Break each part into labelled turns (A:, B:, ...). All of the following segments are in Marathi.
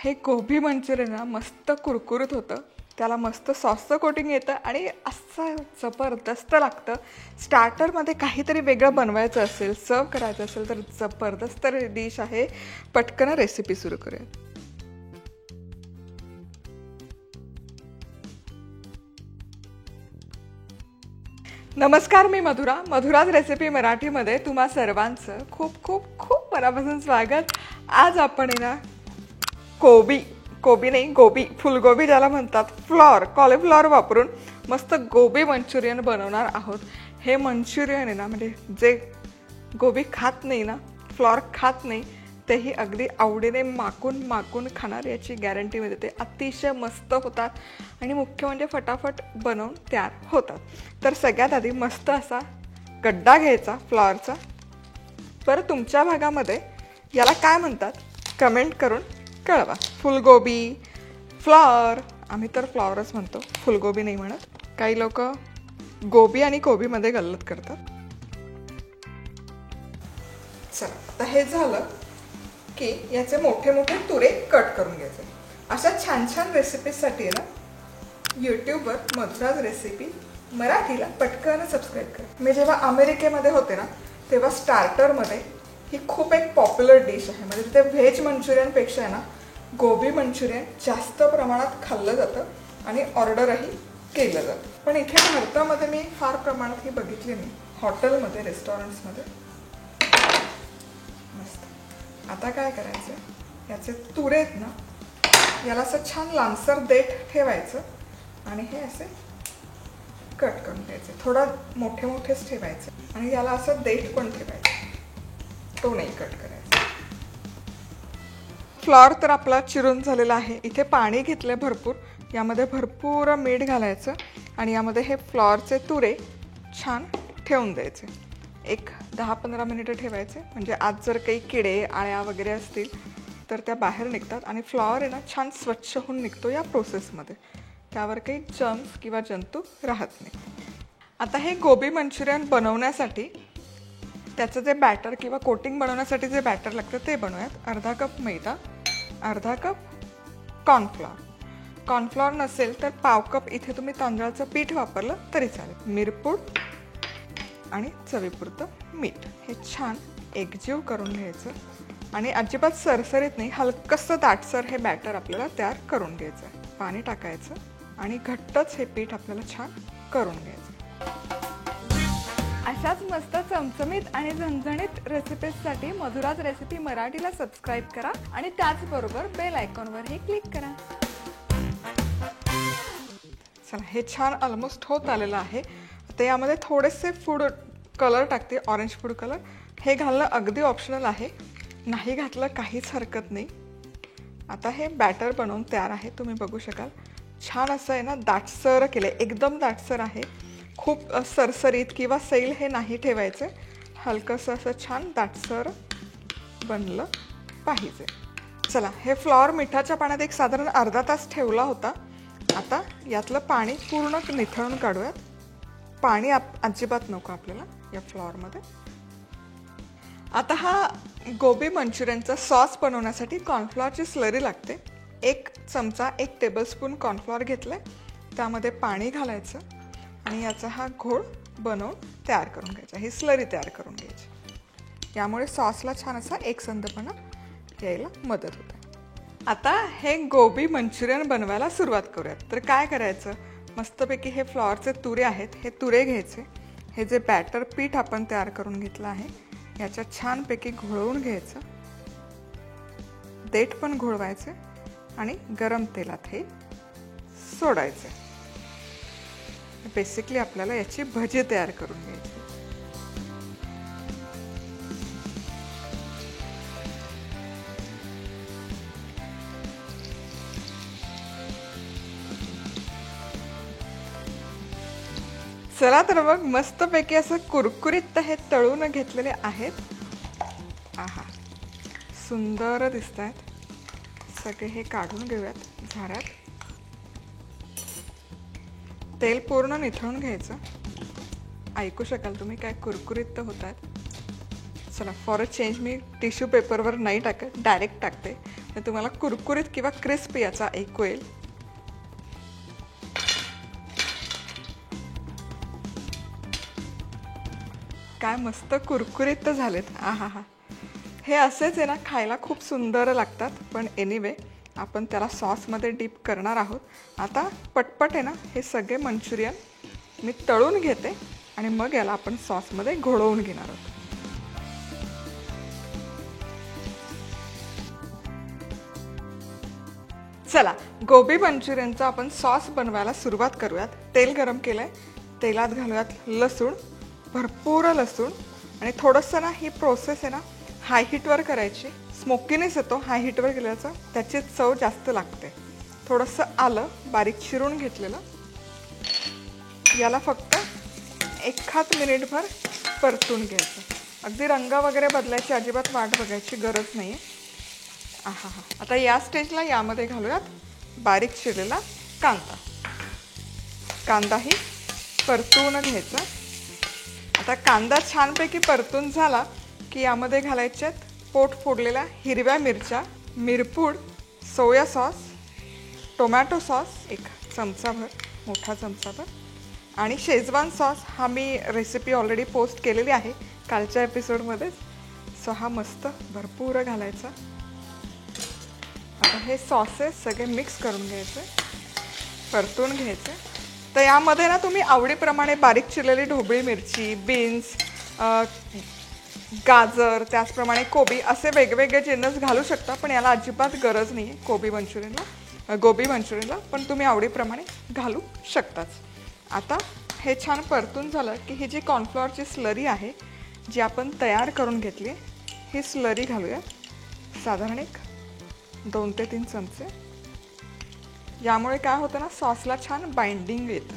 A: हे गोबी मंचुरियन ना मस्त कुरकुरीत होतं, त्याला मस्त सॉसचं कोटिंग येतं आणि असं जबरदस्त लागतं. स्टार्टरमध्ये काहीतरी वेगळं बनवायचं असेल, सर्व करायचं असेल तर जबरदस्त डिश आहे. पटकन रेसिपी सुरू करूया. नमस्कार, मी मधुराज रेसिपी मराठीमध्ये तुम्हा सर्वांचं खूप खूप खूप मनापासून स्वागत. आज आपण ना गोबी नाही, गोबी, फुलगोबी ज्याला म्हणतात, कॉलीफ्लॉवर वापरून मस्त गोबी मंचुरियन बनवणार आहोत. हे मंचुरियन आहे ना, म्हणजे जे गोबी खात नाही ना, फ्लॉर खात नाही, तेही अगदी आवडीने माकून खाणार याची गॅरंटी मी देते. अतिशय मस्त होतात आणि मुख्य म्हणजे फटाफट बनवून तयार होतात. तर सगळ्यात आधी मस्त असा गड्डा घ्यायचा फ्लॉरचा. बरं, तुमच्या भागामध्ये याला काय म्हणतात कमेंट करून कळवा. फुलगोबी, फ्लॉर, आम्ही तर फ्लॉवरच म्हणतो, फुलगोबी नाही म्हणत. काही लोक गोबी आणि कोबीमध्ये गल्लत करतात. चला, आता हे झालं की याचे मोठे मोठे तुरे कट करून घ्यायचे. अशा छान छान रेसिपीजसाठी ना यूट्यूबवर मधुराज रेसिपी मराठीला पटकन सबस्क्राईब करा. मी जेव्हा अमेरिकेमध्ये होते ना, तेव्हा स्टार्टरमध्ये ही खूप एक पॉप्युलर डिश आहे. म्हणजे तिथे व्हेज मंचुरियनपेक्षा ना गोबी मंचुरियन जास्त प्रमाणात खाल्लं जातं आणि ऑर्डरही केलं जातं. पण इथे भारतामध्ये मी फार प्रमाणात ही बघितली नाही, हॉटेलमध्ये, रेस्टॉरंट्समध्ये. मस्त. आता काय करायचं, याचे तुरे आहेत ना, याला असं छान लांबसर देठ ठेवायचं आणि हे असे कट करून घ्यायचे. थोडा मोठे मोठेच ठेवायचे आणि याला असं देठ पण ठेवायचं, तो नाही कट करायचा. फ्लॉर तर आपला चिरून झालेला आहे. इथे पाणी घेतलं भरपूर, यामध्ये भरपूर मीठ घालायचं आणि यामध्ये हे फ्लॉरचे तुरे छान ठेवून द्यायचे. एक 10-15 मिनिटं ठेवायचे, म्हणजे आज जर काही किडे आळ्या वगैरे असतील तर त्या बाहेर निघतात आणि फ्लॉर आहे ना छान स्वच्छ होऊन निघतो या प्रोसेसमध्ये. त्यावर काही जर्म्स किंवा जंतू राहत नाही. आता हे गोबी मंचुरियन बनवण्यासाठी त्याचं जे बॅटर किंवा कोटिंग बनवण्यासाठी जे बॅटर लागतं ते बनवूयात. अर्धा कप मैदा, अर्धा कप कॉर्नफ्लॉर नसेल तर पाव कप इथे तुम्ही तांदळाचं पीठ वापरलं तरी चालेल. मिरपूड आणि चवीपुरतं मीठ हे छान एकजीव करून घ्यायचं आणि अजिबात सरसरीत नाही, हलकंसं दाटसर हे बॅटर आपल्याला तयार करून घ्यायचं. पाणी टाकायचं आणि घट्टच हे पीठ आपल्याला छान करून घ्यायचं. अशाच मस्त चमचमीत आणि झणझणीत रेसिपीजसाठी मधुराज रेसिपी मराठीला सबस्क्राईब करा आणि त्याचबरोबर बेल आयकॉनवरही क्लिक करा. चला, हे छान ऑलमोस्ट होत आलेलं आहे. आता यामध्ये थोडेसे फूड कलर टाकते, ऑरेंज फूड कलर. हे घालणं अगदी ऑप्शनल आहे, नाही घातलं काहीच हरकत नाही. आता हे बॅटर बनवून तयार आहे, तुम्ही बघू शकाल. छान असं आहे ना दाटसर केलं, एकदम दाटसर आहे. खूप सरसरीत किंवा सैल हे नाही ठेवायचे, हलकंसं असं छान दाटसर बनलं पाहिजे. चला, हे फ्लॉर मिठाच्या पाण्यात एक साधारण अर्धा तास ठेवला होता. आता यातलं पाणी पूर्ण निथळून काढूयात. पाणी अजिबात नको आपल्याला या फ्लॉरमध्ये. आता हा गोबी मंचुरियनचा सॉस बनवण्यासाठी कॉर्नफ्लॉरची स्लरी लागते. 1 चमचा 1 टेबलस्पून कॉर्नफ्लॉर घेतलं, त्यामध्ये पाणी घालायचं आणि याचा हा घोळ बनवून तयार करून घ्यायचा. ही स्लरी तयार करून घ्यायची. यामुळे सॉसला छान असा एकसंधपणा यायला मदत होते. आता हे गोबी मंचुरियन बनवायला सुरुवात करूयात. तर काय करायचं, मस्तपैकी हे फ्लॉरचे तुरे आहेत, हे तुरे घ्यायचे. हे जे बॅटर पीठ आपण तयार करून घेतलं आहे याच्यात छानपैकी घोळवून घ्यायचं. देठ पण घोळवायचे आणि गरम तेलात हे सोडायचे. बेसिकली आपल्याला याची भजी तयार करून घ्यायची. चला तर मग मस्तपैकी असं कुरकुरीत हे तळून घेतलेले आहेत. आहा, सुंदर दिसत आहेत. सगळे हे काढून घेऊयात झाऱ्यात. तेल पूर्ण निथळून घ्यायचं. ऐकू शकाल तुम्ही काय कुरकुरीत होत आहेत. चला, for a change me tissue पेपरवर नाही टाकत, डायरेक्ट टाकते. ते तुम्हाला कुरकुरीत किंवा क्रिस्पी याचा ऐकू येईल. काय मस्त कुरकुरीत झालेत. आहा हा, हे असेच आहे ना खायला खूप सुंदर लागतात. पण एनिवे आपण त्याला सॉसमध्ये डीप करणार आहोत. आता पटपट आहे ना हे सगळे मंचुरियन मी तळून घेते आणि मग याला आपण सॉसमध्ये घोळवून घेणार आहोत. चला, गोबी मंचुरियनचा आपण सॉस बनवायला सुरुवात करूयात. तेल गरम केलंय, तेलात घालूयात लसूण, भरपूर लसूण. आणि थोडंसं ना ही प्रोसेस आहे ना हाय हीटवर करायची. स्मोकीनेस येतो हाय हीटवर केल्याचा, त्याची चव जास्त लागते. थोडंसं आलं बारीक चिरून घेतलेलं, याला फक्त एखाद मिनिटभर परतून घ्यायचं. अगदी रंग वगैरे बदलायची अजिबात वाट बघायची गरज नाही आहे. आहा हा, आता या स्टेजला यामध्ये घालूयात बारीक चिरलेला कांदा. कांदाही परतून घ्यायचा. आता कांदा छानपैकी परतून झाला की यामध्ये घालायच्यात पोट फोडलेल्या हिरव्या मिरच्या, मिरपूड, सोया सॉस, टोमॅटो सॉस एक चमचाभर, मोठा चमचाभर, आणि शेजवान सॉस. हा मी रेसिपी ऑलरेडी पोस्ट केलेली आहे कालच्या एपिसोडमध्येच. सो हा मस्त भरपूर घालायचा. आता हे सॉसेस सगळे मिक्स करून घ्यायचे, परतून घ्यायचे. तर यामध्ये ना तुम्ही आवडीप्रमाणे बारीक चिरलेली ढोबळी मिरची, बीन्स, गाजर, त्याचप्रमाणे कोबी असे वेगवेगळे जिन्नस घालू शकता. पण याला अजिबात गरज नाही आहे गोबी मंचुरियनला, पण तुम्ही आवडीप्रमाणे घालू शकताच. आता हे छान परतून झालं की ही जी कॉर्नफ्लॉवरची स्लरी आहे जी आपण तयार करून घेतली आहे, ही स्लरी घालूया. साधारण एक 2 ते 3 चमचे. यामुळे काय होतं ना सॉसला छान बाइंडिंग येतं.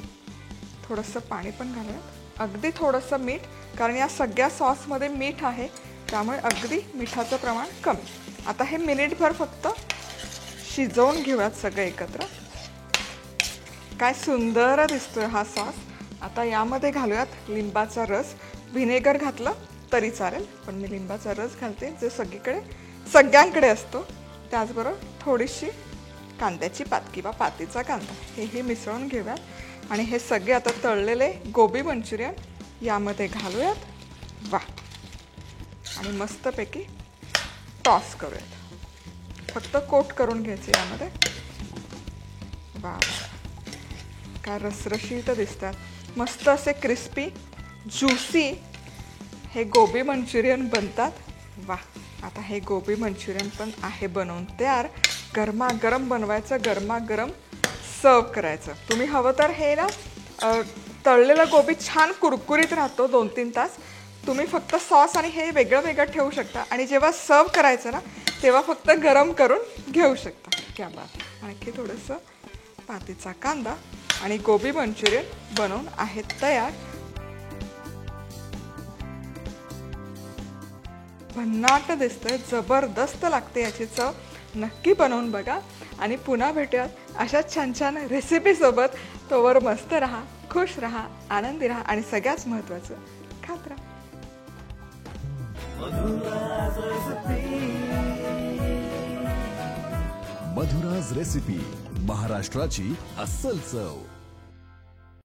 A: थोडंसं पाणी पण घालूयात, अगदी थोडंसं मीठ, कारण या सगळ्या सॉसमध्ये मीठ आहे, त्यामुळे अगदी मिठाचं प्रमाण कमी. आता हे मिनिटभर फक्त शिजवून घेऊयात सगळं एकत्र. काय सुंदर दिसतोय हा सॉस. आता यामध्ये घालूयात लिंबाचा रस. व्हिनेगर घातलं तरी चालेल, पण मी लिंबाचा रस घालते जे सगळ्यांकडे असतो. त्याचबरोबर थोडीशी कांद्याची पात किंवा पातीचा कांदा, हे मिसळून घेऊयात आणि हे सगळे आता तळलेले गोबी मंचुरियन यामध्ये घालूयात. वा, आणि मस्तपैकी टॉस करूयात. फक्त कोट करून घ्यायचे यामध्ये. वा, काय रसरशीत दिसतात. मस्त असे क्रिस्पी ज्युसी हे गोबी मंचुरियन बनतात. वा, आता हे गोबी मंचुरियन पण आहे बनवून तयार. गरमागरम बनवायचं, गरमागरम सर्व करायचं. तुम्ही हवं तर हे ना तळलेलं गोबी छान कुरकुरीत राहतो 2-3 तास. तुम्ही फक्त सॉस आणि हे वेगळं वेगळं ठेवू शकता आणि जेव्हा सर्व करायचं ना तेव्हा फक्त गरम करून घेऊ शकता. क्या बात. आणखी थोडंसं पातीचा कांदा आणि गोबी मंचुरियन बनवून आहेत तयार. भन्नाट दिसतंय, जबरदस्त लागते याची चव. नक्की बनवून बघा आणि पुन्हा भेटूयात अशा छान छान रेसिपीसोबत. तोवर मस्त राहा, खुश राहा, आनंदी राहा आणि सगळ्यात महत्त्वाचं खात राहा.
B: मधुराज रेसिपी, महाराष्ट्राची अस्सल चव.